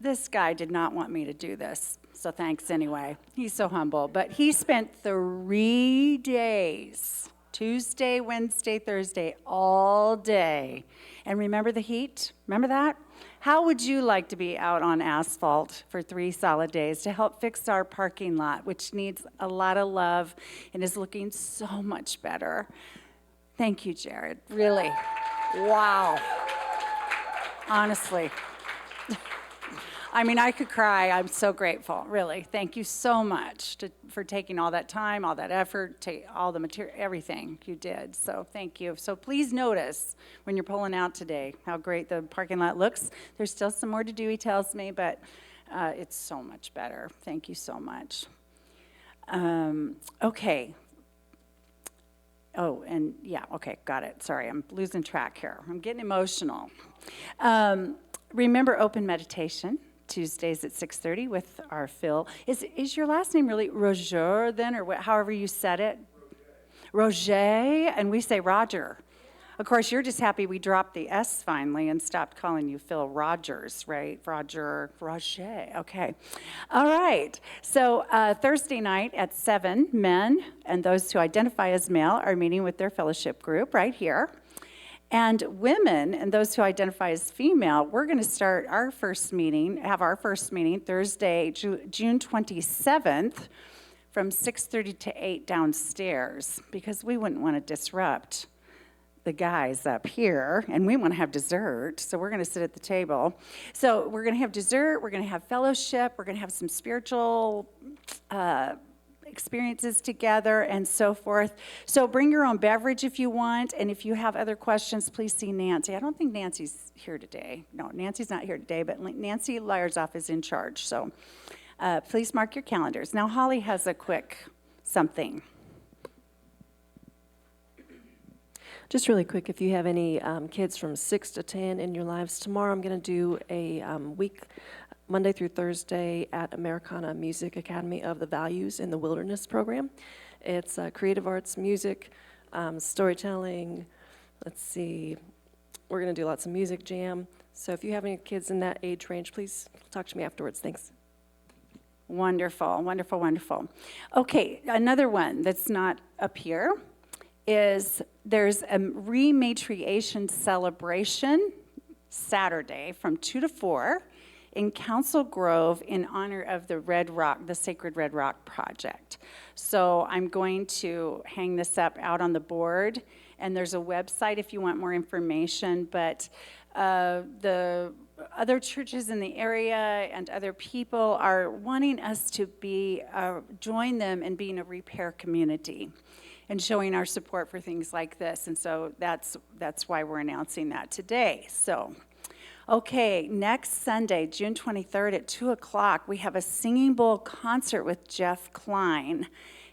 Speaker 1: this guy did not want me to do this, so thanks anyway. He's so humble, but he spent 3 days, Tuesday, Wednesday, Thursday, all day. And remember the heat? Remember that? How would you like to be out on asphalt for 3 solid days to help fix our parking lot, which needs a lot of love and is looking so much better? Thank you, Jared. Really. Wow. Honestly. I mean, I could cry. I'm so grateful, really. Thank you so much for taking all that time, all that effort, all the material, everything you did. So thank you. So please notice when you're pulling out today how great the parking lot looks. There's still some more to do, he tells me, but it's so much better. Thank you so much. Okay. Oh, and yeah, okay, got it. Sorry, I'm losing track here. I'm getting emotional. Remember open meditation. Tuesdays at 6:30 with our Phil. Is your last name really Roger then, or however you said it? Roger, and we say Roger. Of course, you're just happy we dropped the S finally and stopped calling you Phil Rogers, right? Roger, okay. All right, so Thursday night at 7, men and those who identify as male are meeting with their fellowship group right here. And women and those who identify as female, we're going to start our first meeting Thursday, June 27th from 6:30 to 8 downstairs, because we wouldn't want to disrupt the guys up here, and we want to have dessert, so we're going to sit at the table. So we're going to have dessert, we're going to have fellowship, we're going to have some spiritual experiences together and so forth. So bring your own beverage if you want, and if you have other questions, please see Nancy. I don't think Nancy's here today. No, Nancy's not here today, but Nancy Lyersoff is in charge. So please mark your calendars. Now Holly has a quick something.
Speaker 3: Just really quick, if you have any kids from 6 to 10 in your lives, tomorrow I'm going to do a week, Monday through Thursday, at Americana Music Academy of the Values in the Wilderness program. It's creative arts, music, storytelling. Let's see, we're going to do lots of music jam. So if you have any kids in that age range, please talk to me afterwards. Thanks.
Speaker 1: Wonderful, wonderful, wonderful. Okay, another one that's not up here is there's a rematriation celebration Saturday from 2 to 4 in Council Grove in honor of the Sacred Red Rock Project. So I'm going to hang this up out on the board, and there's a website if you want more information, but the other churches in the area and other people are wanting us to join them in being a repair community and showing our support for things like this. And so that's why we're announcing that today. So, okay, next Sunday, June 23rd at 2 o'clock, we have a Singing Bowl concert with Jeff Klein.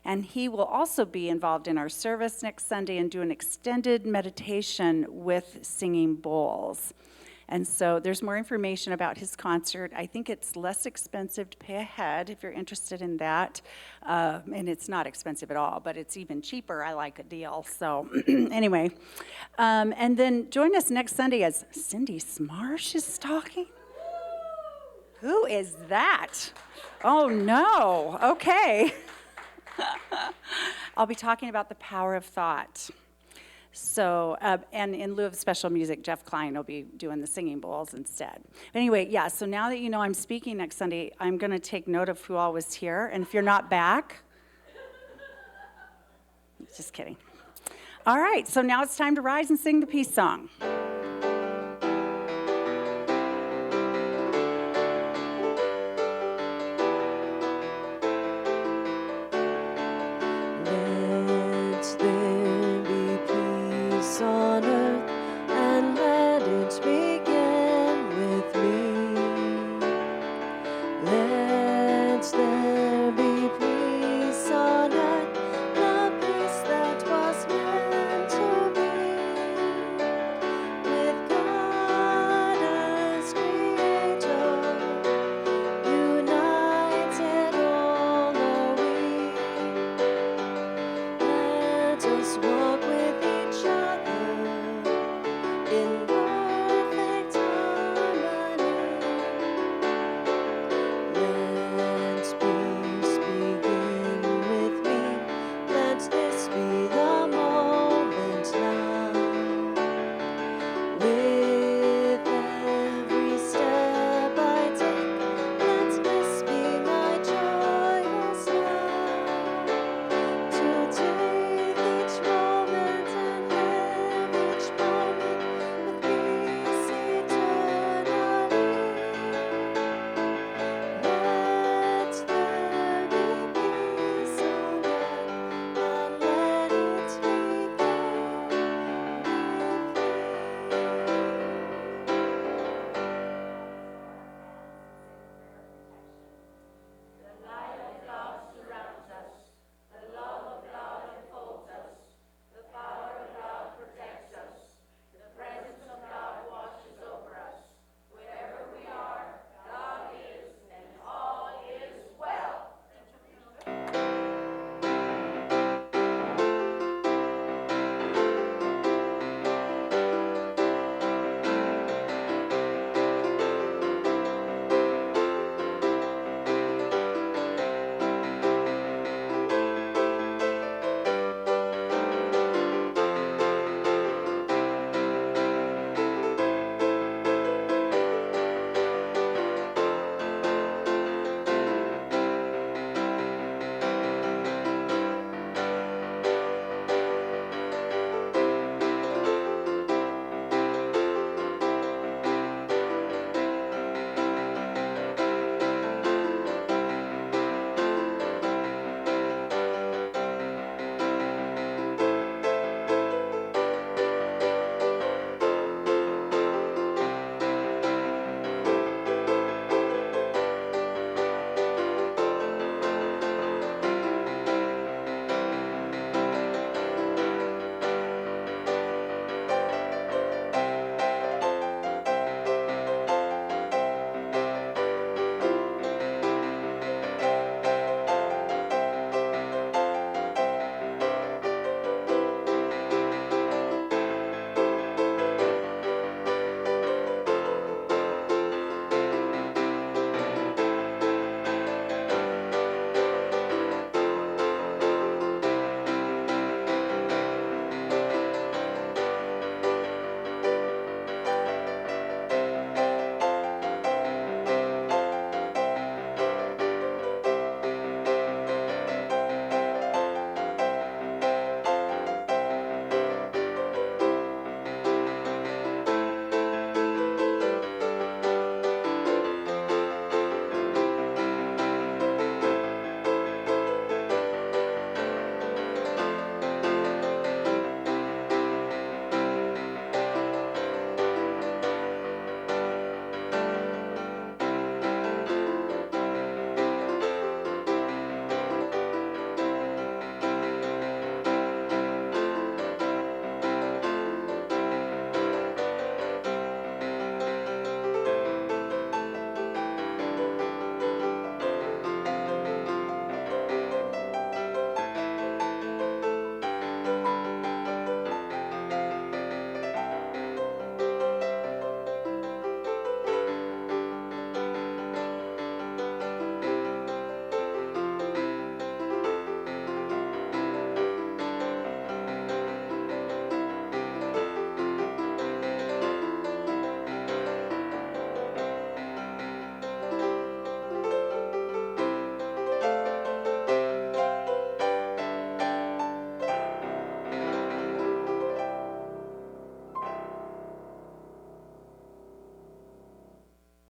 Speaker 1: And he will also be involved in our service next Sunday and do an extended meditation with singing bowls. And so there's more information about his concert. I think it's less expensive to pay ahead if you're interested in that. And it's not expensive at all, but it's even cheaper. I like a deal. So anyway, and then join us next Sunday as Cindy Smarsh is talking. Who is that? Oh, no. Okay. I'll be talking about the power of thought. So, and in lieu of special music, Jeff Klein will be doing the singing bowls instead. But anyway, yeah, so now that you know I'm speaking next Sunday, I'm going to take note of who all was here. And if you're not back, just kidding. All right, so now it's time to rise and sing the peace song.